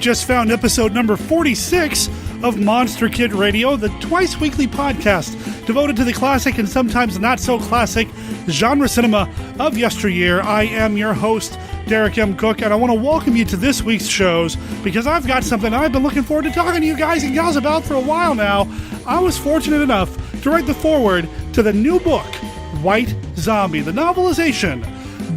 just found episode number 46 of Monster Kid Radio, the twice-weekly podcast devoted to the classic and sometimes not-so-classic genre cinema of yesteryear. I am your host, Derek M. Cook, and I want to welcome you to this week's shows because I've got something I've been looking forward to talking to you guys and gals about for a while now. I was fortunate enough to write the foreword to the new book, White Zombie, the novelization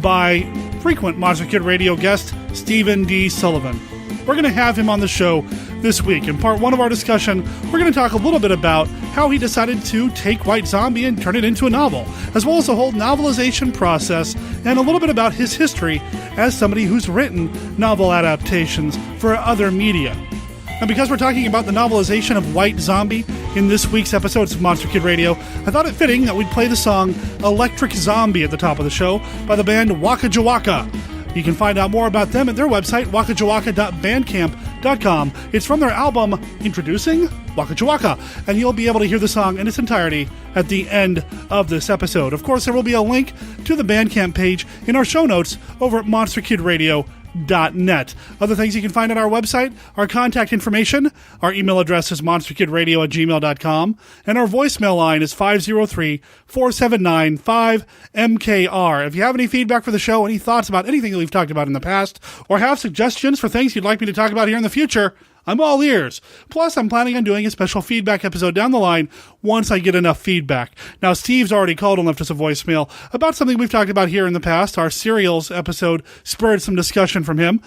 by frequent Monster Kid Radio guest Stephen D. Sullivan. We're going to have him on the show this week. In part one of our discussion, we're going to talk a little bit about how he decided to take White Zombie and turn it into a novel, as well as the whole novelization process, and a little bit about his history as somebody who's written novel adaptations for other media. And because we're talking about the novelization of White Zombie in this week's episodes of Monster Kid Radio, I thought it fitting that we'd play the song Electric Zombie at the top of the show by the band Waka Jawaka. You can find out more about them at their website, wakajawaka.bandcamp.com. It's from their album, Introducing Waka Jawaka, and you'll be able to hear the song in its entirety at the end of this episode. Of course, there will be a link to the Bandcamp page in our show notes over at monsterkidradio.net. Other things you can find on our website, our contact information, our email address is monsterkidradio@gmail.com, and our voicemail line is 503-479-5MKR. If you have any feedback for the show, any thoughts about anything that we've talked about in the past, or have suggestions for things you'd like me to talk about here in the future, I'm all ears. Plus, I'm planning on doing a special feedback episode down the line once I get enough feedback. Now, Steve's already called and left us a voicemail about something we've talked about here in the past. Our Serials episode spurred some discussion from him.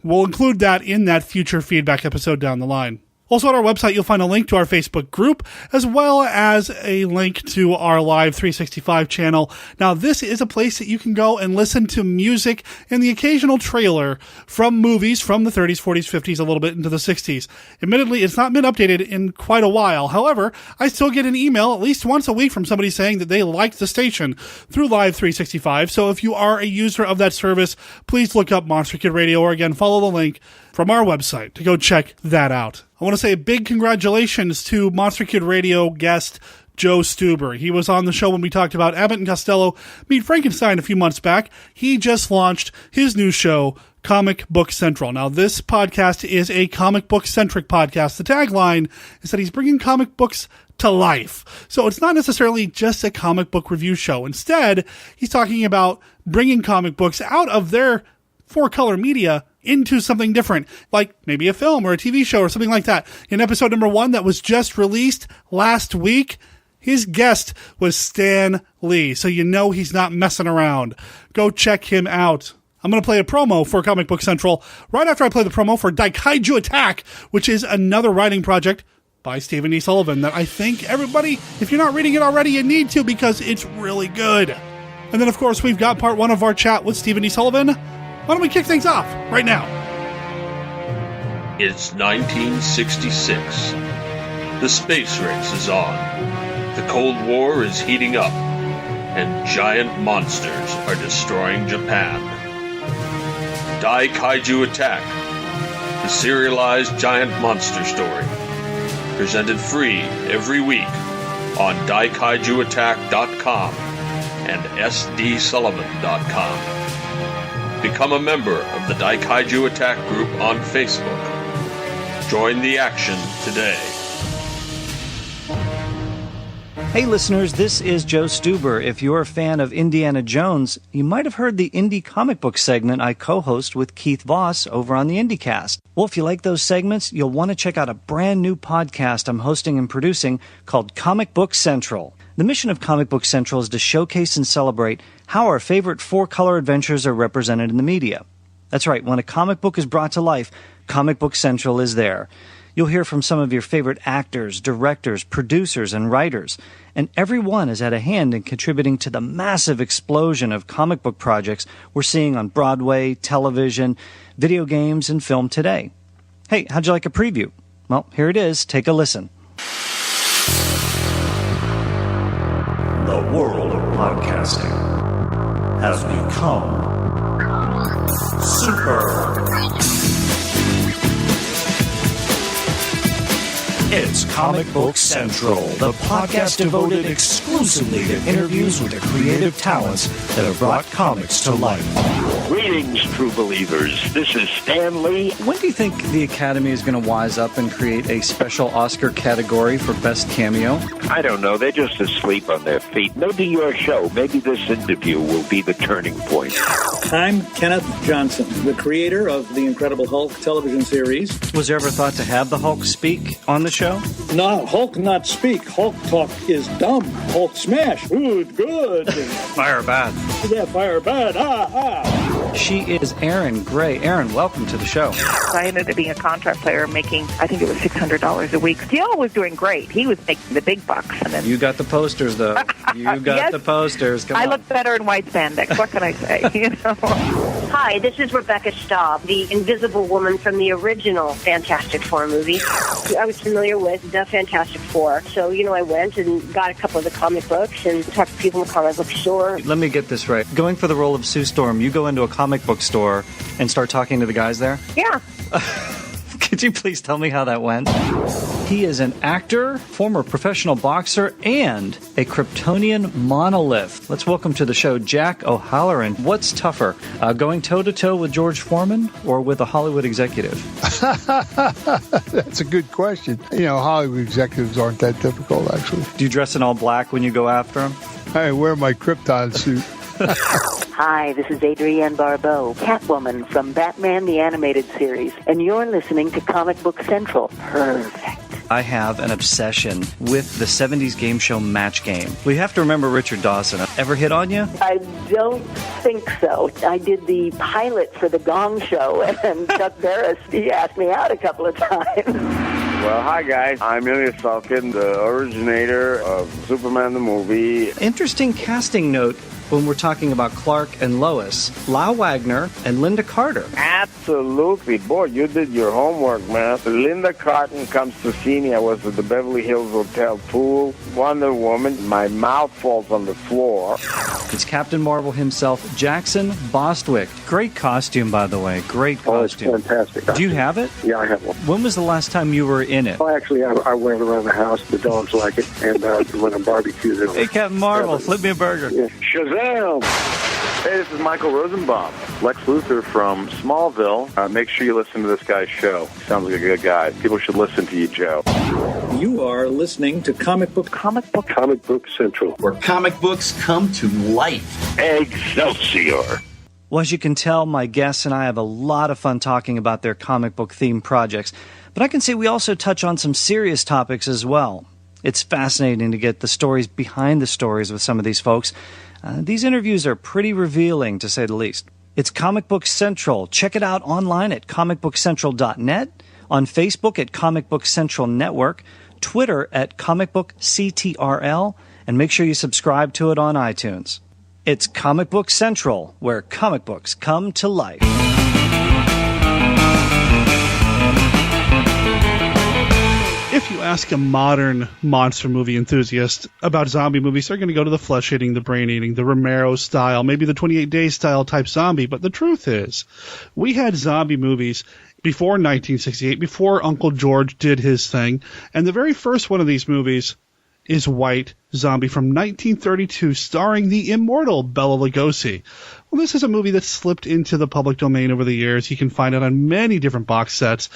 We'll include that in that future feedback episode down the line. Also, on our website, you'll find a link to our Facebook group, as well as a link to our Live 365 channel. Now, this is a place that you can go and listen to music and the occasional trailer from movies from the 30s, 40s, 50s, a little bit into the 60s. Admittedly, it's not been updated in quite a while. However, I still get an email at least once a week from somebody saying that they liked the station through Live 365. So if you are a user of that service, please look up Monster Kid Radio, or again, follow the link from our website to go check that out. I want to say a big congratulations to Monster Kid Radio guest Joe Stuber. He was on the show when we talked about Abbott and Costello Meet Frankenstein a few months back. He just launched his new show, Comic Book Central. Now, this podcast is a comic book-centric podcast. The tagline is that he's bringing comic books to life. So it's not necessarily just a comic book review show. Instead, he's talking about bringing comic books out of their four-color media into something different, like maybe a film or a TV show or something like that. In episode number 1 that was just released last week, his guest was Stan Lee, so you know he's not messing around. Go check him out. I'm going to play a promo for Comic Book Central right after I play the promo for Daikaiju Attack, which is another writing project by Stephen D. Sullivan that I think everybody, if you're not reading it already, you need to, because it's really good. And then, of course, we've got part 1 of our chat with Stephen D. Sullivan. Why don't we kick things off right now? It's 1966. The space race is on. The Cold War is heating up, and giant monsters are destroying Japan. Daikaiju Attack, the serialized giant monster story. Presented free every week on daikaijuattack.com and sdsullivan.com. Become a member of the Daikaiju Attack group on Facebook. Join the action today. Hey listeners, this is Joe Stuber. If you're a fan of Indiana Jones, you might have heard the Indie Comic Book segment I co-host with Keith Voss over on the IndieCast. Well, if you like those segments, you'll want to check out a brand new podcast I'm hosting and producing called Comic Book Central. The mission of Comic Book Central is to showcase and celebrate how our favorite four-color adventures are represented in the media. That's right, when a comic book is brought to life, Comic Book Central is there. You'll hear from some of your favorite actors, directors, producers, and writers, and everyone has had a hand in contributing to the massive explosion of comic book projects we're seeing on Broadway, television, video games, and film today. Hey, how'd you like a preview? Well, here it is. Take a listen. The world of podcasting has become super. It's Comic Book Central, the podcast devoted exclusively to interviews with the creative talents that have brought comics to life. Greetings, Greetings, true believers. This is Stan Lee. When do you think the Academy is going to wise up and create a special Oscar category for Best Cameo? I don't know. They're just asleep on their feet. Maybe your show, maybe this interview will be the turning point. I'm Kenneth Johnson, the creator of the Incredible Hulk television series. Was there ever thought to have the Hulk speak on the show? No, Hulk not speak. Hulk talk is dumb. Hulk smash. Good. Fire bad. Yeah, fire bad. She is Erin Gray. Erin, welcome to the show. I ended up being a contract player making, I think it was $600 a week. Gil was doing great. He was making the big bucks. And then, You got the posters, though. You got Yes. the posters. Come I on. look better in white spandex. What can I say? Hi, this is Rebecca Staub, the Invisible Woman from the original Fantastic Four movie. I was familiar with the Fantastic Four, so, I went and got a couple of the comic books and talked to people in the comic book store. Let me get this right. Going for the role of Sue Storm, you go into a comic book store and start talking to the guys there? Yeah. Could you please tell me how that went? He is an actor, former professional boxer, and a Kryptonian monolith. Let's welcome to the show Jack O'Halloran. What's tougher, going toe-to-toe with George Foreman or with a Hollywood executive? That's a good question. Hollywood executives aren't that difficult, actually. Do you dress in all black when you go after him? I wear my Krypton suit. Hi, this is Adrienne Barbeau, Catwoman from Batman the Animated Series, and you're listening to Comic Book Central. Perfect. I have an obsession with the 70s game show Match Game. We have to remember Richard Dawson. Ever hit on you? I don't think so. I did the pilot for The Gong Show, and Chuck Barris, he asked me out a couple of times. Well, hi, guys. I'm Ilya Salkin, the originator of Superman the movie. Interesting casting note when we're talking about Clark and Lois. Lau Wagner and Linda Carter. Absolutely. Boy, you did your homework, man. Linda Carter comes to see me. I was at the Beverly Hills Hotel pool. Wonder Woman. My mouth falls on the floor. It's Captain Marvel himself, Jackson Bostwick. Great costume, by the way. Great costume. Oh, it's fantastic. Do you have it? Yeah, I have one. When was the last time you were in it? Well, actually, I wear it around the house. The dogs like it. And when I'm barbecued, Hey, Captain Marvel, flip me a burger. Yeah. Shazam! Hey, this is Michael Rosenbaum, Lex Luthor from Smallville. Make sure you listen to this guy's show. Sounds like a good guy. People should listen to you, Joe. You are listening to Comic Book Central, where comic books come to life. Excelsior! Well, as you can tell, my guests and I have a lot of fun talking about their comic book themed projects. But I can say we also touch on some serious topics as well. It's fascinating to get the stories behind the stories with some of these folks. These interviews are pretty revealing, to say the least. It's Comic Book Central. Check it out online at comicbookcentral.net, on Facebook at Comic Book Central Network, Twitter at Comic Book CTRL, and make sure you subscribe to it on iTunes. It's Comic Book Central, where comic books come to life. If you ask a modern monster movie enthusiast about zombie movies, they're going to go to the flesh-eating, the brain-eating, the Romero style, maybe the 28 Days style type zombie. But the truth is, we had zombie movies before 1968, before Uncle George did his thing. And the very first one of these movies is White Zombie from 1932, starring the immortal Bela Lugosi. Well, this is a movie that slipped into the public domain over the years. You can find it on many different box sets.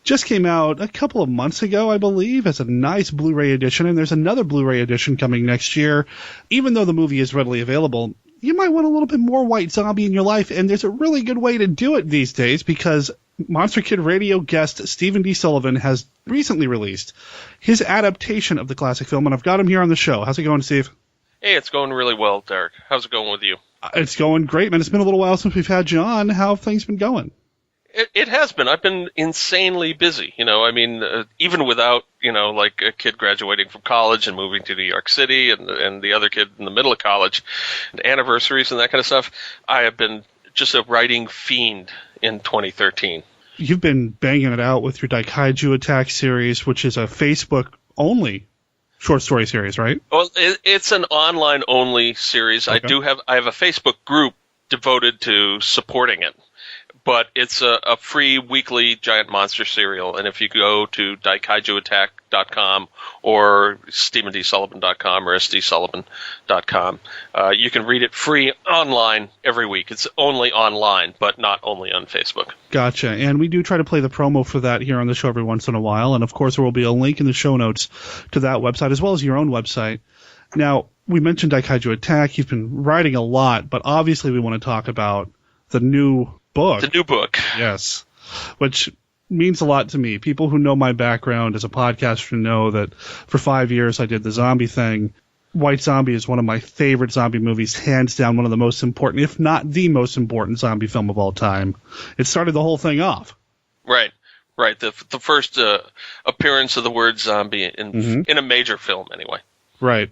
Just came out a couple of months ago, I believe, as a nice Blu-ray edition, and there's another Blu-ray edition coming next year. Even though the movie is readily available, you might want a little bit more White Zombie in your life, and there's a really good way to do it these days because Monster Kid Radio guest Stephen D. Sullivan has recently released his adaptation of the classic film, and I've got him here on the show. How's it going, Steve? Hey, it's going really well, Derek. How's it going with you? It's going great, man. It's been a little while since we've had you on. How have things been going? It has been. I've been insanely busy. Even without, like a kid graduating from college and moving to New York City and the other kid in the middle of college, and anniversaries and that kind of stuff, I have been just a writing fiend in 2013. You've been banging it out with your Daikaiju Attack series, which is a Facebook-only short story series, right? Well, it's an online-only series. Okay. I have a Facebook group devoted to supporting it. But it's a free weekly giant monster serial, and if you go to daikaijuattack.net, comicbook.com or StephenDSullivan.com or SDSullivan.com. You can read it free online every week. It's only online, but not only on Facebook. Gotcha. And we do try to play the promo for that here on the show every once in a while. And, of course, there will be a link in the show notes to that website as well as your own website. Now, we mentioned Daikaiju Attack. You've been writing a lot, but obviously we want to talk about the new book. The new book. Yes. Which means a lot to me. People who know my background as a podcaster know that for 5 years I did the zombie thing. White Zombie is one of my favorite zombie movies, hands down one of the most important, if not the most important zombie film of all time. It started the whole thing off. Right. The first appearance of the word zombie in a major film, anyway. Right.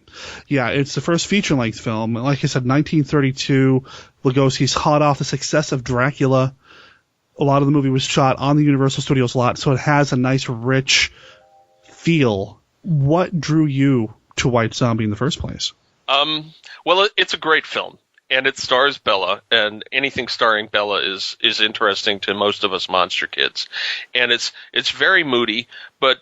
Yeah, it's the first feature-length film. Like I said, 1932, Lugosi's hot off the success of Dracula. A lot of the movie was shot on the Universal Studios lot, so it has a nice, rich feel. What drew you to White Zombie in the first place? Well, it's a great film, and it stars Bella, and anything starring Bella is interesting to most of us monster kids. And it's very moody, but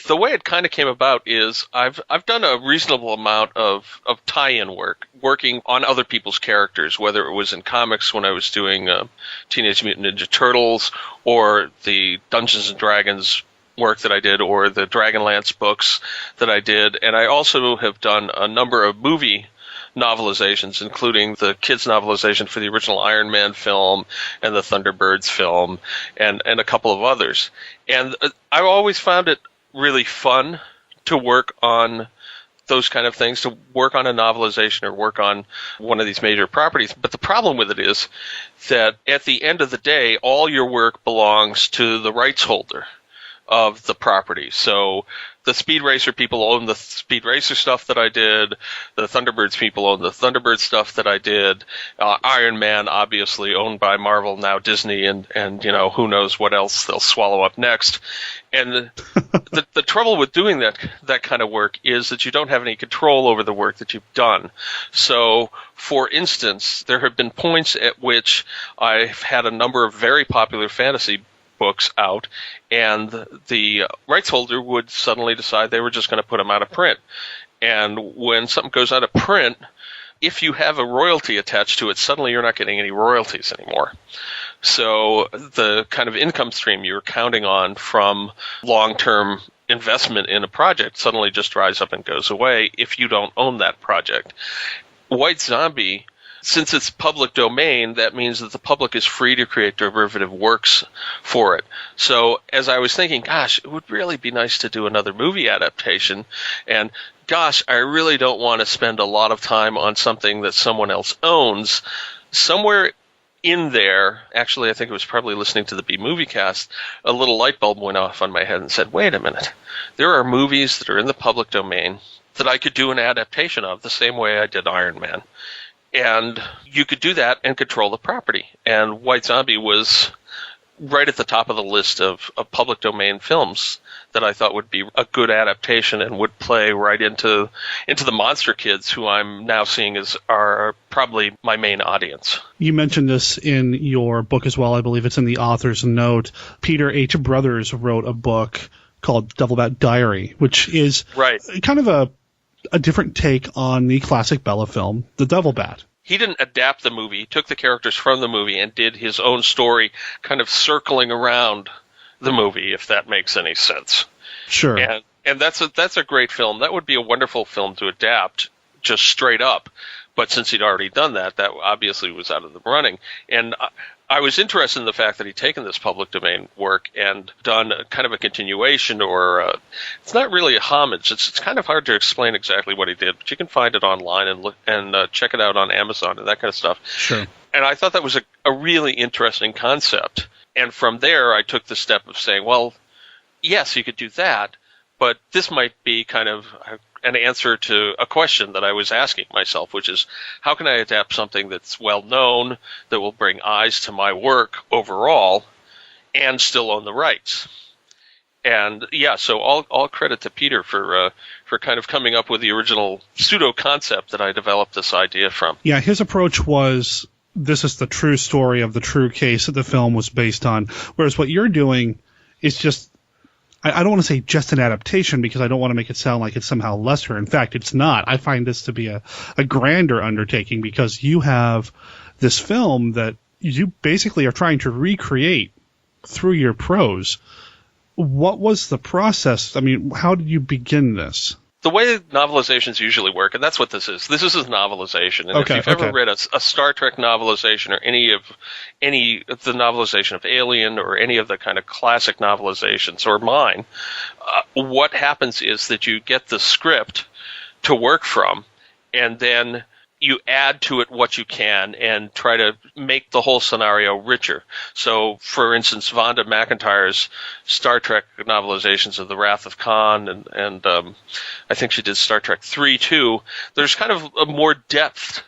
the way it kind of came about is I've done a reasonable amount of tie-in work, working on other people's characters, whether it was in comics when I was doing Teenage Mutant Ninja Turtles or the Dungeons and Dragons work that I did or the Dragonlance books that I did. And I also have done a number of movie novelizations, including the kids novelization for the original Iron Man film and the Thunderbirds film and a couple of others. And I've always found it really fun to work on those kind of things, to work on a novelization or work on one of these major properties. But the problem with it is that at the end of the day, all your work belongs to the rights holder of the property. So the Speed Racer people own the Speed Racer stuff that I did. The Thunderbirds people own the Thunderbird stuff that I did. Iron Man, obviously owned by Marvel, now Disney, and who knows what else they'll swallow up next. And the trouble with doing that kind of work is that you don't have any control over the work that you've done. So, for instance, there have been points at which I've had a number of very popular fantasy books out, and the rights holder would suddenly decide they were just going to put them out of print. And when something goes out of print, if you have a royalty attached to it, suddenly you're not getting any royalties anymore. So the kind of income stream you're counting on from long-term investment in a project suddenly just dries up and goes away if you don't own that project. White Zombie, since it's public domain, that means that the public is free to create derivative works for it. So as I was thinking, gosh, it would really be nice to do another movie adaptation, and gosh, I really don't want to spend a lot of time on something that someone else owns. Somewhere in there, actually I think it was probably listening to the B-Movie Cast, a little light bulb went off on my head and said, wait a minute, there are movies that are in the public domain that I could do an adaptation of the same way I did Iron Man. And you could do that and control the property. And White Zombie was right at the top of the list of public domain films that I thought would be a good adaptation and would play right into the monster kids who I'm now seeing are probably my main audience. You mentioned this in your book as well. I believe it's in the author's note. Peter H. Brothers wrote a book called Devil Bat Diary, which is kind of a different take on the classic Bella film, The Devil Bat. He didn't adapt the movie. He took the characters from the movie and did his own story, kind of circling around the movie, if that makes any sense. Sure. And that's a great film. That would be a wonderful film to adapt just straight up. But since he'd already done that obviously was out of the running. And I was interested in the fact that he'd taken this public domain work and done kind of a continuation, or it's not really a homage. It's kind of hard to explain exactly what he did, but you can find it online and look and check it out on Amazon and that kind of stuff. Sure. And I thought that was a really interesting concept. And from there, I took the step of saying, well, yes, you could do that, but this might be kind of an answer to a question that I was asking myself, which is, how can I adapt something that's well-known, that will bring eyes to my work overall, and still own the rights? And, yeah, so all credit to Peter for kind of coming up with the original pseudo-concept that I developed this idea from. Yeah, his approach was, this is the true story of the true case that the film was based on, whereas what you're doing is just I don't want to say just an adaptation because I don't want to make it sound like it's somehow lesser. In fact, it's not. I find this to be a grander undertaking because you have this film that you basically are trying to recreate through your prose. What was the process? I mean, how did you begin this? The way novelizations usually work, and that's what this is. This is a novelization. And if you've ever read a Star Trek novelization or any of the novelization of Alien or any of the kind of classic novelizations or mine, what happens is that you get the script to work from, and then you add to it what you can and try to make the whole scenario richer. So, for instance, Vonda McIntyre's Star Trek novelizations of The Wrath of Khan, and I think she did Star Trek 3 too, there's kind of a more depth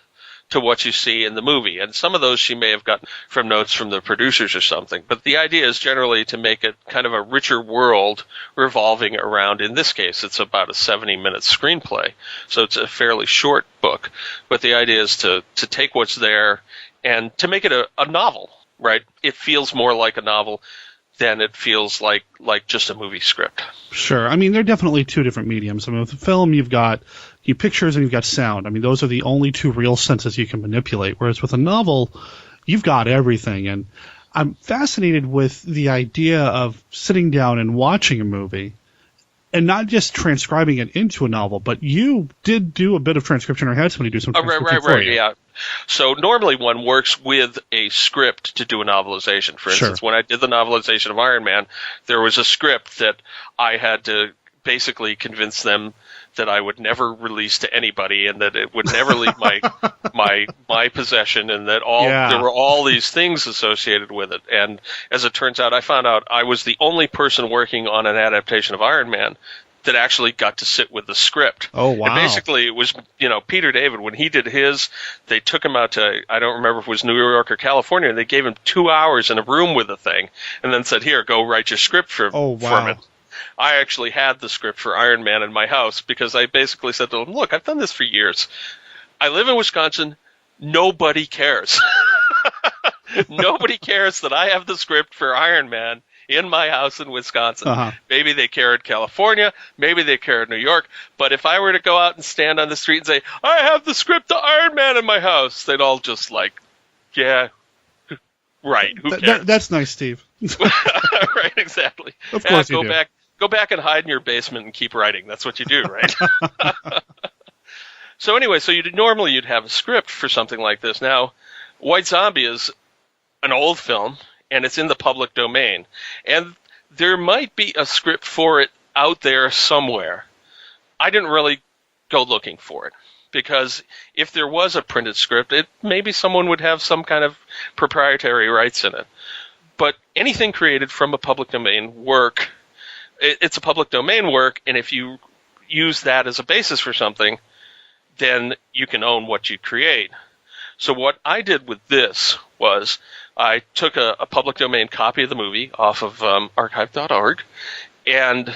to what you see in the movie. And some of those she may have gotten from notes from the producers or something. But the idea is generally to make it kind of a richer world revolving around, in this case, it's about a 70-minute screenplay. So it's a fairly short book. But the idea is to take what's there and to make it a novel, right? It feels more like a novel than it feels like just a movie script. Sure. I mean, they're definitely two different mediums. I mean, with the film, you've got pictures and you've got sound. I mean, those are the only two real senses you can manipulate. Whereas with a novel, you've got everything. And I'm fascinated with the idea of sitting down and watching a movie and not just transcribing it into a novel, but you did do a bit of transcription or had somebody do some transcription for you. Yeah. So normally one works with a script to do a novelization. For instance, when I did the novelization of Iron Man, there was a script that I had to basically convince them that I would never release to anybody and that it would never leave my possession, and that there were all these things associated with it. And as it turns out, I found out I was the only person working on an adaptation of Iron Man that actually got to sit with the script. Oh, wow. And basically, it was, Peter David, when he did his, they took him out to, I don't remember if it was New York or California, and they gave him 2 hours in a room with the thing, and then said, here, go write your script for me. I actually had the script for Iron Man in my house because I basically said to him, look, I've done this for years. I live in Wisconsin. Nobody cares. Nobody cares that I have the script for Iron Man in my house in Wisconsin. Uh-huh. Maybe they care in California. Maybe they care in New York. But if I were to go out and stand on the street and say, I have the script to Iron Man in my house, they'd all just yeah, right. Who cares? That's nice, Steve. Right, exactly. Of course you do. Go back and hide in your basement and keep writing. That's what you do, right? So anyway, normally you'd have a script for something like this. Now, White Zombie is an old film, and it's in the public domain. And there might be a script for it out there somewhere. I didn't really go looking for it, because if there was a printed script, maybe someone would have some kind of proprietary rights in it. But anything created from a public domain work, it's a public domain work, and if you use that as a basis for something, then you can own what you create. So what I did with this was I took a public domain copy of the movie off of archive.org, and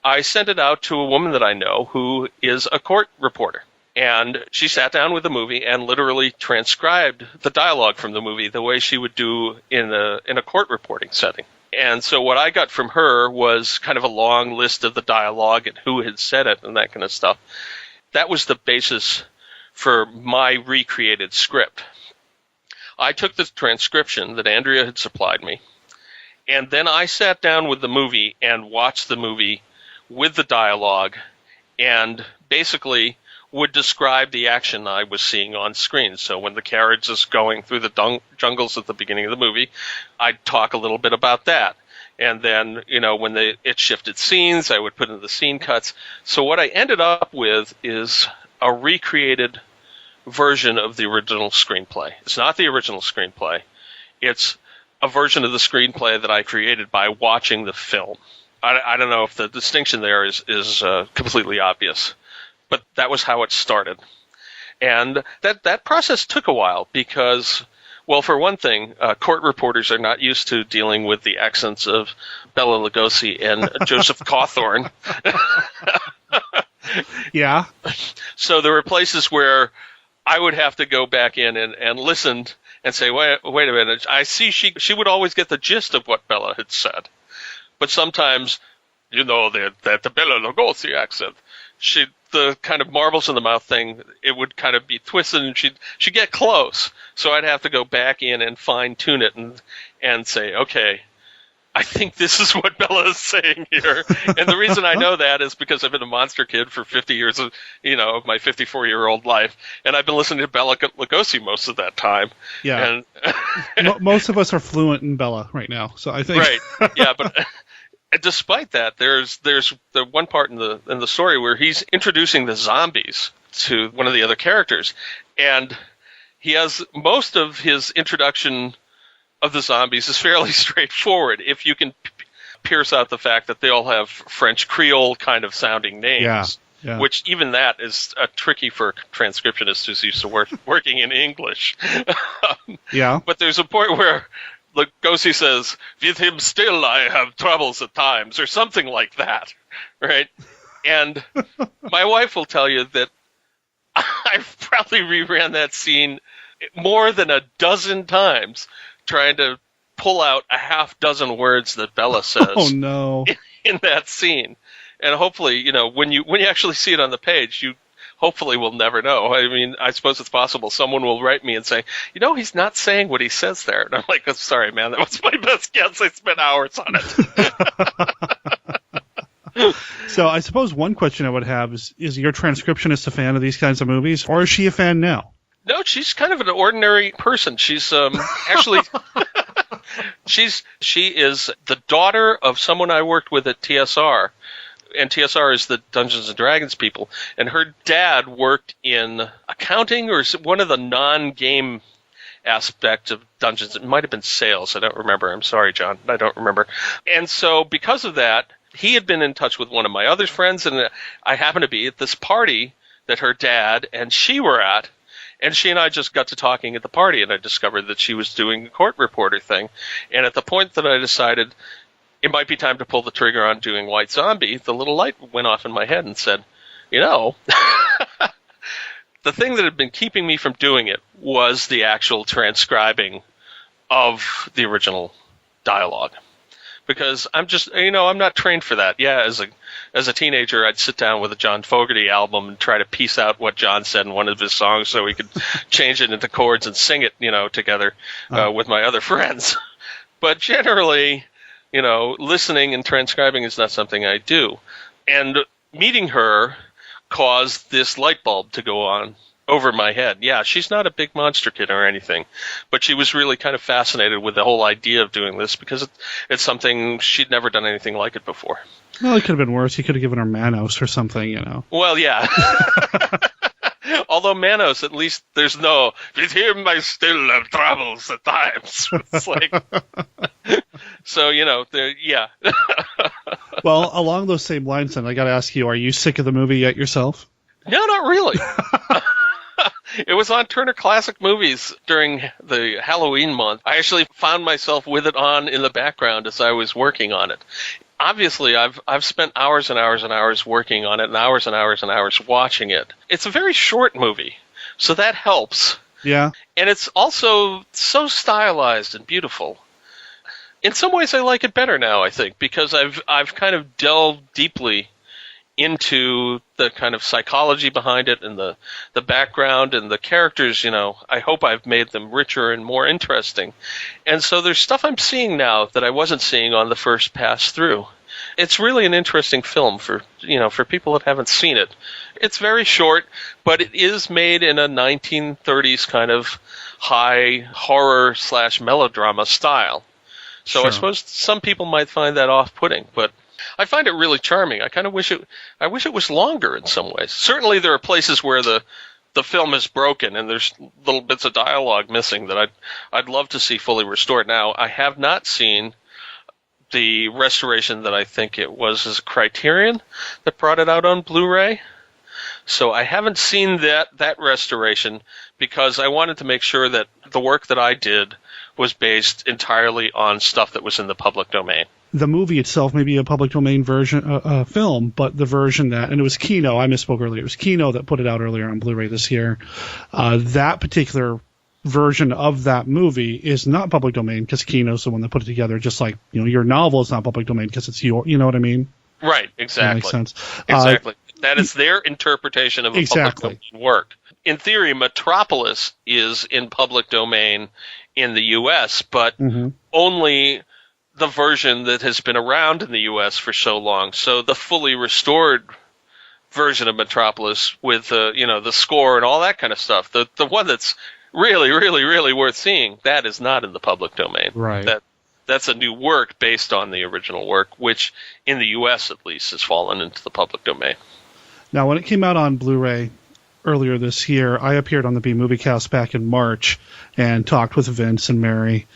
I sent it out to a woman that I know who is a court reporter. And she sat down with the movie and literally transcribed the dialogue from the movie the way she would do in a court reporting setting. And so what I got from her was kind of a long list of the dialogue and who had said it and that kind of stuff. That was the basis for my recreated script. I took the transcription that Andrea had supplied me, and then I sat down with the movie and watched the movie with the dialogue and basically would describe the action I was seeing on screen. So when the carriage is going through the jungles at the beginning of the movie, I'd talk a little bit about that. And then, when it shifted scenes, I would put in the scene cuts. So what I ended up with is a recreated version of the original screenplay. It's not the original screenplay. It's a version of the screenplay that I created by watching the film. I don't know if the distinction there is completely obvious. But that was how it started. And that process took a while because, well, for one thing, court reporters are not used to dealing with the accents of Bela Lugosi and Joseph Cawthorn. Yeah. So there were places where I would have to go back in and listen and say, wait a minute, I see she would always get the gist of what Bela had said. But sometimes you know, that the Bela Lugosi accent. The kind of marbles in the mouth thing, it would kind of be twisted, and she'd get close. So I'd have to go back in and fine tune it and say, okay, I think this is what Bella is saying here. And the reason I know that is because I've been a Monster Kid for 50 years of, of my 54-year-old life, and I've been listening to Bela Lugosi most of that time. Yeah. And most of us are fluent in Bella right now, so I think. Right. Yeah, but despite that, there's the one part in the story where he's introducing the zombies to one of the other characters, and he has most of his introduction of the zombies is fairly straightforward if you can pierce out the fact that they all have French Creole kind of sounding names. Yeah. Which even that is tricky for a transcriptionist who's used to working in English. Yeah. But there's a point where Lugosi says, "With him still I have troubles at times," or something like that, right? And my wife will tell you that I've probably reran that scene more than a dozen times, trying to pull out a half dozen words that Bella says. Oh no! In that scene, and hopefully, when you actually see it on the page, you hopefully will never know. I mean, I suppose it's possible someone will write me and say, he's not saying what he says there, and I'm like, oh, sorry, man, that was my best guess. I spent hours on it. So I suppose one question I would have is your transcriptionist a fan of these kinds of movies, or is she a fan now? No, she's kind of an ordinary person. She's actually she is the daughter of someone I worked with at TSR, and TSR is the Dungeons and Dragons people. And her dad worked in accounting or one of the non-game aspects of Dungeons. It might have been sales. I don't remember. I'm sorry, John. I don't remember. And so because of that, he had been in touch with one of my other friends, and I happened to be at this party that her dad and she were at. And she and I just got to talking at the party, and I discovered that she was doing a court reporter thing. And at the point that I decided it might be time to pull the trigger on doing White Zombie, the little light went off in my head and said, the thing that had been keeping me from doing it was the actual transcribing of the original dialogue. Because I'm just, I'm not trained for that. Yeah, as a teenager, I'd sit down with a John Fogerty album and try to piece out what John said in one of his songs so we could change it into chords and sing it, together with my other friends. But generally, listening and transcribing is not something I do. And meeting her caused this light bulb to go on over my head. Yeah, she's not a big Monster Kid or anything, but she was really kind of fascinated with the whole idea of doing this because it's something she'd never done anything like it before. Well, it could have been worse. You could have given her Manos or something, Well, yeah. Although Manos, at least there's no, with him I still have troubles at times. It's like, so, yeah. Well, along those same lines, then, I got to ask you, are you sick of the movie yet yourself? No, not really. It was on Turner Classic Movies during the Halloween month. I actually found myself with it on in the background as I was working on it. Obviously, I've spent hours and hours and hours working on it and hours and hours watching it. It's a very short movie, so that helps. Yeah. And it's also so stylized and beautiful. In some ways, I like it better now, I think, because I've kind of delved deeply into the kind of psychology behind it and the background and the characters, I hope I've made them richer and more interesting. And so there's stuff I'm seeing now that I wasn't seeing on the first pass through. It's really an interesting film for people that haven't seen it. It's very short, but it is made in a 1930s kind of high horror / melodrama style. So sure. I suppose some people might find that off-putting, but I find it really charming. I kind of wish it was longer in some ways. Certainly there are places where the film is broken and there's little bits of dialogue missing that I'd love to see fully restored. Now, I have not seen the restoration that I think it was as a Criterion that brought it out on Blu-ray. So I haven't seen that restoration because I wanted to make sure that the work that I did was based entirely on stuff that was in the public domain. The movie itself may be a public domain version film, but the version that, and it was Kino, I misspoke earlier, it was Kino that put it out earlier on Blu-ray this year. That particular version of that movie is not public domain because Kino's the one that put it together, just like, your novel is not public domain because it's you know what I mean? Right, exactly. That makes sense. Exactly. That is their interpretation of a Exactly. public domain work. In theory, Metropolis is in public domain in the U.S., but only the version that has been around in the U.S. for so long. So the fully restored version of Metropolis with the score and all that kind of stuff, the one that's really, really, really worth seeing, that is not in the public domain. Right. That's a new work based on the original work, which in the U.S. at least has fallen into the public domain. Now, when it came out on Blu-ray earlier this year, I appeared on the B-Moviecast back in March and talked with Vince and Mary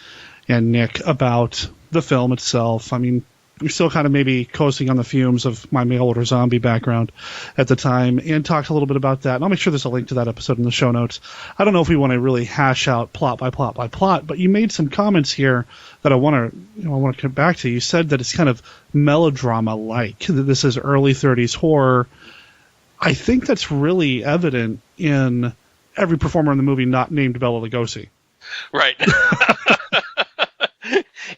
and Nick about the film itself. I mean, we're still kind of maybe coasting on the fumes of my mail-order zombie background at the time, and talked a little bit about that. And I'll make sure there's a link to that episode in the show notes. I don't know if we want to really hash out plot by plot by plot, but you made some comments here that I want to come back to. You said that it's kind of melodrama-like, that this is early 30s horror. I think that's really evident in every performer in the movie not named Bela Lugosi. Right.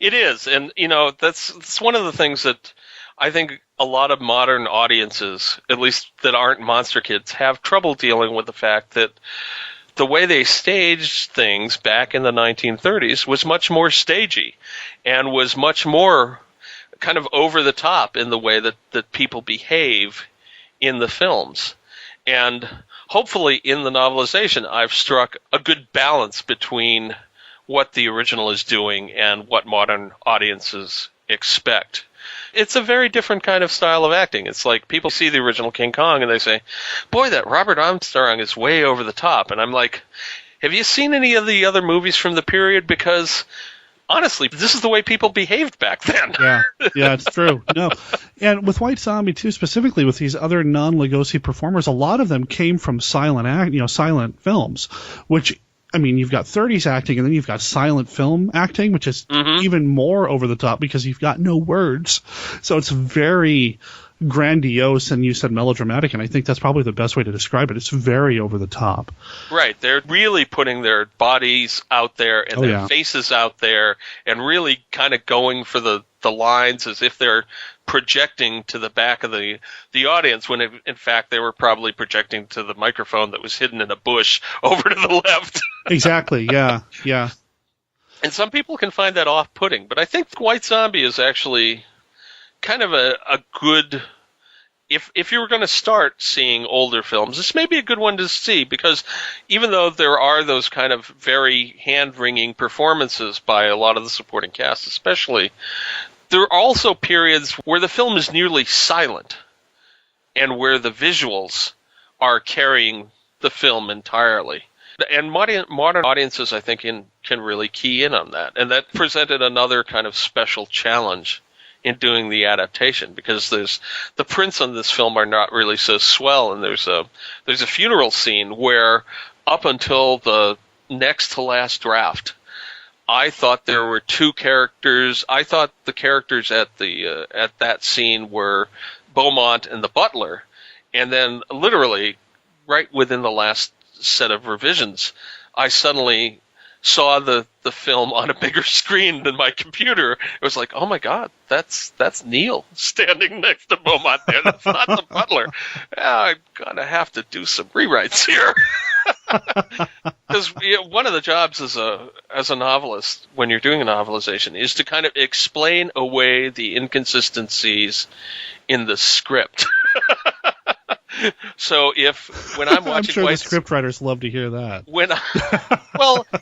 It is. And, that's one of the things that I think a lot of modern audiences, at least that aren't monster kids, have trouble dealing with the fact that the way they staged things back in the 1930s was much more stagey and was much more kind of over the top in the way that people behave in the films. And hopefully in the novelization, I've struck a good balance between what the original is doing and what modern audiences expect. It's a very different kind of style of acting. It's like people see the original King Kong and they say, boy, that Robert Armstrong is way over the top. And I'm like, have you seen any of the other movies from the period? Because honestly, this is the way people behaved back then. Yeah, it's true. No, and with White Zombie too, specifically with these other non-Lugosi performers, a lot of them came from silent films, which, I mean, you've got 30s acting, and then you've got silent film acting, which is even more over the top because you've got no words. So it's very grandiose, and you said melodramatic, and I think that's probably the best way to describe it. It's very over the top. Right. They're really putting their bodies out there and their faces out there and really kind of going for the lines as if they're projecting to the back of the audience when in fact they were probably projecting to the microphone that was hidden in a bush over to the left. Exactly, yeah. And some people can find that off-putting, but I think White Zombie is actually kind of a good... If you were going to start seeing older films, this may be a good one to see, because even though there are those kind of very hand-wringing performances by a lot of the supporting cast especially, there are also periods where the film is nearly silent and where the visuals are carrying the film entirely. And modern audiences, I think, can really key in on that. And that presented another kind of special challenge in doing the adaptation, because the prints on this film are not really so swell, and there's a funeral scene where up until the next to last draft, I thought there were two characters. I thought the characters at that scene were Beaumont and the butler, and then literally right within the last set of revisions, I suddenly saw the film on a bigger screen than my computer. It was like, oh my God, that's Neil standing next to Beaumont there. That's not the butler. I'm gonna have to do some rewrites here. Because one of the jobs as a novelist, when you're doing a novelization, is to kind of explain away the inconsistencies in the script. So when I'm watching, I'm sure the scriptwriters love to hear that.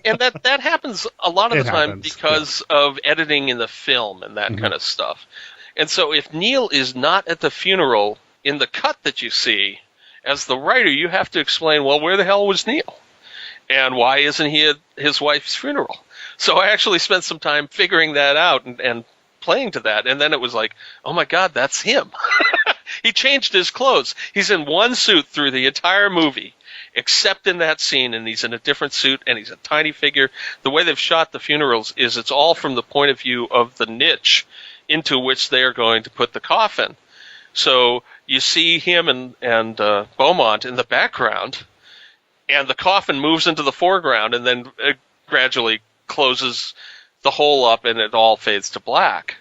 And that happens a lot of the time because of editing in the film and that kind of stuff. And so if Neil is not at the funeral in the cut that you see, as the writer, you have to explain, well, where the hell was Neil? And why isn't he at his wife's funeral? So I actually spent some time figuring that out and playing to that. And then it was like, oh my God, that's him. He changed his clothes. He's in one suit through the entire movie, except in that scene, and he's in a different suit, and he's a tiny figure. The way they've shot the funerals is it's all from the point of view of the niche into which they are going to put the coffin. So you see him and Beaumont in the background, and the coffin moves into the foreground and then gradually closes the hole up, and it all fades to black.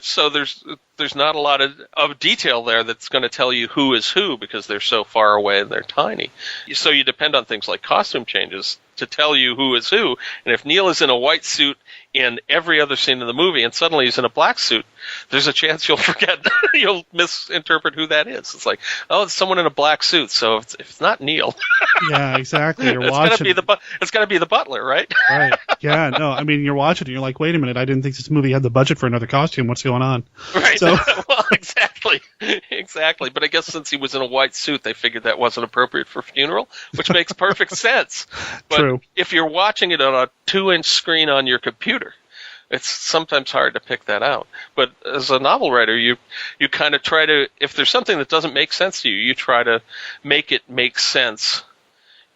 So there's there's not a lot of detail there that's going to tell you who is who because they're so far away and they're tiny. So you depend on things like costume changes to tell you who is who. And if Neil is in a white suit in every other scene in the movie and suddenly he's in a black suit, there's a chance you'll forget, you'll misinterpret who that is. It's like, oh, it's someone in a black suit, so if it's not Neil. Yeah, exactly. You're it's watching. It's going to be the butler, right? Right. Yeah, no, I mean, you're watching it, you're like, wait a minute, I didn't think this movie had the budget for another costume. What's going on? Right. So, well, exactly. Exactly. But I guess since he was in a white suit, they figured that wasn't appropriate for funeral, which makes perfect sense. But True. if you're watching it on a 2-inch screen on your computer, it's sometimes hard to pick that out. But as a novel writer, you kind of try to, if there's something that doesn't make sense to you, you try to make it make sense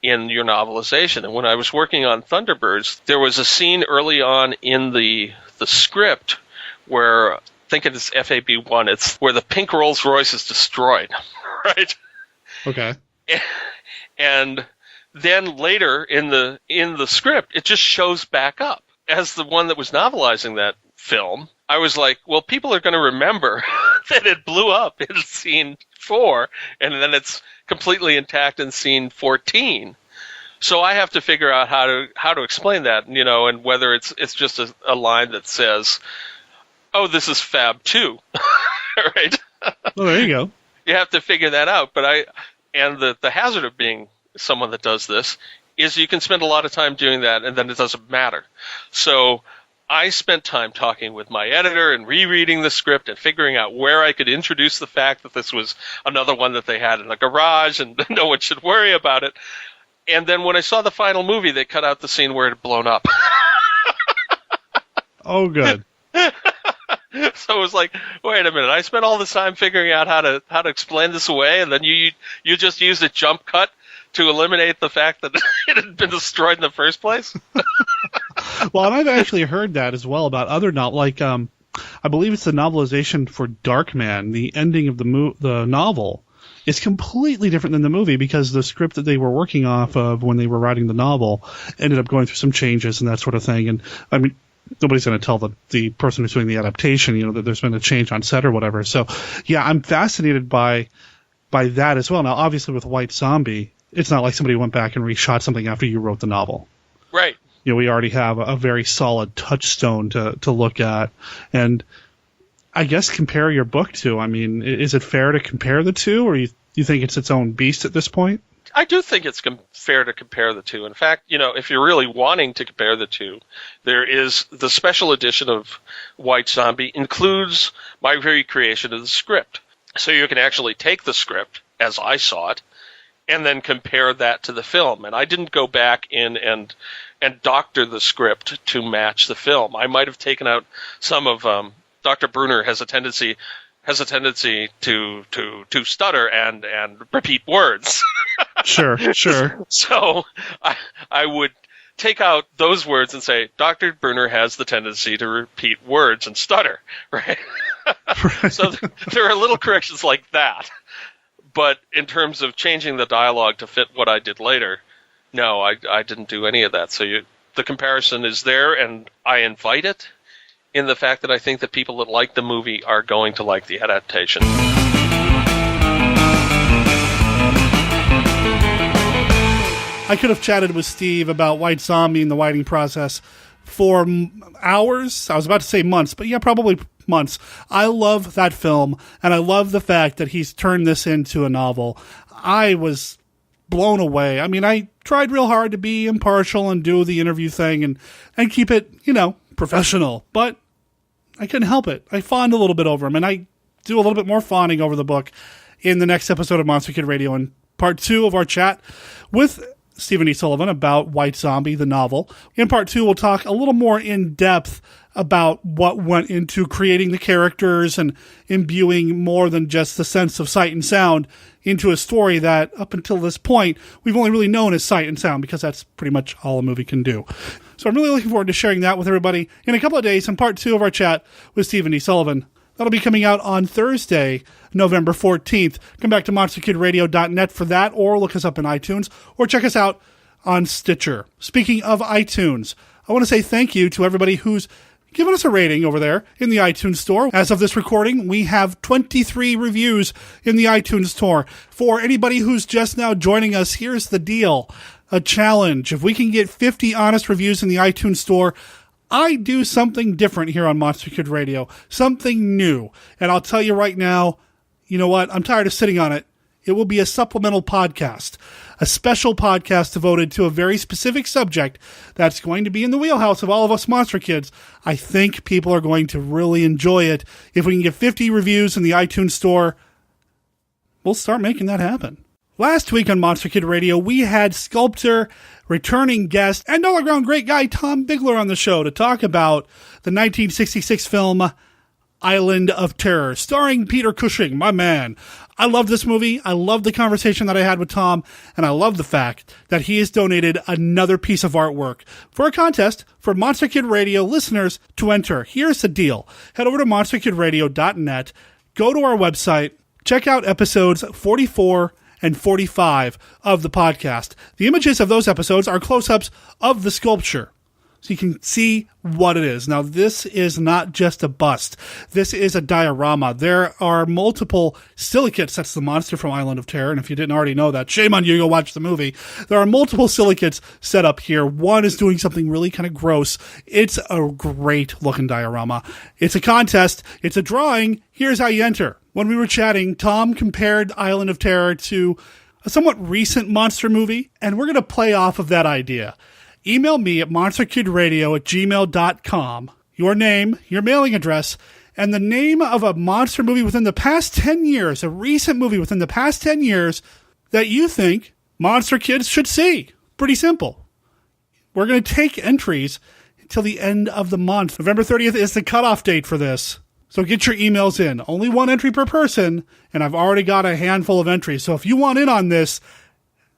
in your novelization. And when I was working on Thunderbirds, there was a scene early on in the script where, I think it's FAB1, it's where the pink Rolls Royce is destroyed, right? okay. And then later in the script, it just shows back up. As the one that was novelizing that film, I was like, well, people are going to remember that it blew up in scene 4, and then it's completely intact in scene 14. So I have to figure out how to explain that, and whether it's just a line that says, oh, this is Fab 2, right? Well, there you go. You have to figure that out. But the hazard of being someone that does this is you can spend a lot of time doing that, and then it doesn't matter. So I spent time talking with my editor and rereading the script and figuring out where I could introduce the fact that this was another one that they had in the garage and no one should worry about it. And then when I saw the final movie, they cut out the scene where it had blown up. Oh, good. So it was like, wait a minute, I spent all this time figuring out how to explain this away, and then you just used a jump cut to eliminate the fact that it had been destroyed in the first place? Well, and I've actually heard that as well about other novels. Like, I believe it's the novelization for Darkman. The ending of the novel is completely different than the movie because the script that they were working off of when they were writing the novel ended up going through some changes and that sort of thing. And, I mean, nobody's going to tell the person who's doing the adaptation, that there's been a change on set or whatever. So, yeah, I'm fascinated by that as well. Now, obviously, with White Zombie, it's not like somebody went back and reshot something after you wrote the novel. Right. We already have a very solid touchstone to look at. And I guess compare your book to. I mean, is it fair to compare the two, or you think it's its own beast at this point? I do think it's fair to compare the two. In fact, if you're really wanting to compare the two, there is the special edition of White Zombie includes my very creation of the script. So you can actually take the script, as I saw it, and then compare that to the film. And I didn't go back in and doctor the script to match the film. I might have taken out some of Dr. Bruner has a tendency to stutter and repeat words. Sure. So I would take out those words and say, Dr. Bruner has the tendency to repeat words and stutter, right? So there are little corrections like that. But in terms of changing the dialogue to fit what I did later, no, I didn't do any of that. So the comparison is there, and I invite it in the fact that I think that people that like the movie are going to like the adaptation. I could have chatted with Steve about White Zombie and the writing process for hours. I was about to say months, but yeah, probably months. I love that film, and I love the fact that he's turned this into a novel. I was blown away. I mean, I tried real hard to be impartial and do the interview thing and keep it, professional, but I couldn't help it. I fawned a little bit over him, and I do a little bit more fawning over the book in the next episode of Monster Kid Radio in part 2 of our chat with Stephen E. Sullivan about White Zombie, the novel. In part 2, we'll talk a little more in depth about what went into creating the characters and imbuing more than just the sense of sight and sound into a story that, up until this point, we've only really known as sight and sound because that's pretty much all a movie can do. So I'm really looking forward to sharing that with everybody in a couple of days in part 2 of our chat with Stephen E. Sullivan. That'll be coming out on Thursday, November 14th. Come back to monsterkidradio.net for that, or look us up in iTunes, or check us out on Stitcher. Speaking of iTunes, I want to say thank you to everybody who's giving us a rating over there in the iTunes store. As of this recording, we have 23 reviews in the iTunes store. For anybody who's just now joining us, here's the deal. A challenge. If we can get 50 honest reviews in the iTunes store, I do something different here on Monster Kid Radio. Something new. And I'll tell you right now, you know what? I'm tired of sitting on it. It will be a supplemental podcast. A special podcast devoted to a very specific subject that's going to be in the wheelhouse of all of us Monster Kids. I think people are going to really enjoy it. If we can get 50 reviews in the iTunes store, we'll start making that happen. Last week on Monster Kid Radio, we had sculptor, returning guest, and all-around great guy Tom Biegler on the show to talk about the 1966 film Island of Terror, starring Peter Cushing, my man. I love this movie. I love the conversation that I had with Tom, and I love the fact that he has donated another piece of artwork for a contest for Monster Kid Radio listeners to enter. Here's the deal. Head over to monsterkidradio.net, go to our website, check out episodes 44 and 45 of the podcast. The images of those episodes are close-ups of the sculpture, so you can see what it is. Now, this is not just a bust. This is a diorama. There are multiple silicates. That's the monster from Island of Terror, and if you didn't already know that, shame on you, go watch the movie. There are multiple silicates set up here. One is doing something really kind of gross. It's a great-looking diorama. It's a contest. It's a drawing. Here's how you enter. When we were chatting, Tom compared Island of Terror to a somewhat recent monster movie, and we're going to play off of that idea. Email me at monsterkidradio@gmail.com, your name, your mailing address, and the name of a monster movie within the past 10 years, a recent movie within the past 10 years that you think Monster Kids should see. Pretty simple. We're going to take entries until the end of the month. November 30th is the cutoff date for this. So get your emails in. Only one entry per person, and I've already got a handful of entries. So if you want in on this,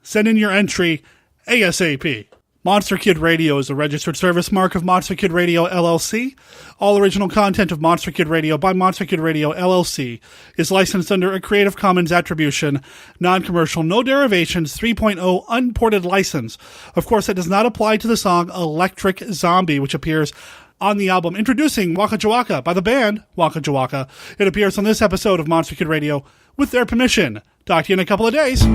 send in your entry ASAP. Monster Kid Radio is a registered service mark of Monster Kid Radio LLC. All original content of Monster Kid Radio by Monster Kid Radio LLC is licensed under a Creative Commons Attribution, Non-Commercial, No Derivations 3.0 Unported license. Of course, that does not apply to the song Electric Zombie, which appears on the album Introducing Waka Jawaka by the band Waka Jawaka. It appears on this episode of Monster Kid Radio with their permission. Talk to you in a couple of days.